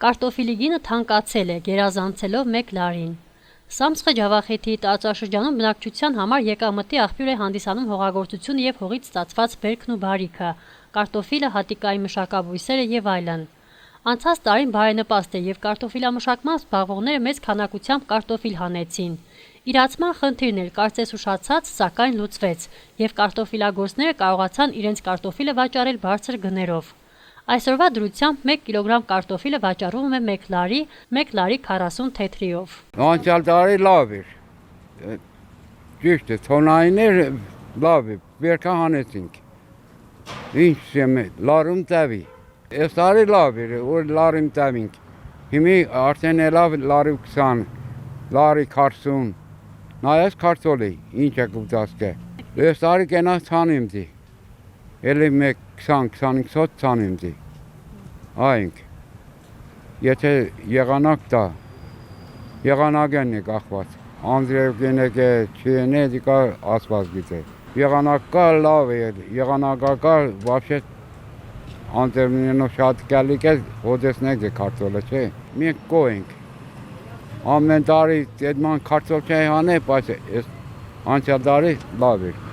Կարտոֆիլի գինը թանկացել է, գերազանցելով 1 լարին։ Սամսխը Ջավախեթի տարածաշրջանում բնակչության համար եկամտի աղբյուր է հանդիսանում հողագործությունը եւ հողից ստացված բերքն ու բարիքը, կարտոֆիլը, հատիկայի մշակաբույսերը եւ այլն։ Անցած տարին բարենպաստ է եւ կարտոֆիլամշակման զբաղվողները մեծ քանակությամբ կարտոֆիլ հանեցին։ Իրացման խնդիրն էր կարծես ուշացած, սակայն լուծվեց եւ կարտոֆիլագործները կարողացան իրենց կարտոֆիլը վաճառել բարձր գներով։ Այսօրվա դրությամբ 1 կիլոգրամ կարտոֆիլը վաճառվում է 1 լարի, 1 լարի 40 թեթրիով։ Անցյալ տարի լավ էր։ Ճիշտ է, թոնային էր, լավ է, բերքը հանեցինք։ Ինչ եմ, լարում տավի։ Այս տարի լավ էր, որ լարում տավինք։ Հիմի արդեն լավ լարի 20, լարի 40։ Նայես քարտոլի, ինչ է կուտասկե։ Այս տարի կենաց ցանիմ դի։ Էլի 20-25 հոտ ցանիմ դի։ Այնք։ Եթե եղանակ տա, եղանակեն է կախված։ Անձրև կենեք է, չեն է, դիկա ասված գիտե։ Եղանակ կա լավ է, եղանակա կա, վաբշե անձերմինենով շատ կալիկ է, հոդեսնեք է քարտոլը, չէ։ Մենք կո ենք։ Ամեն տարի դեդման քարտոլ չէ հանե, բայց անցյալ տարի լավ էր։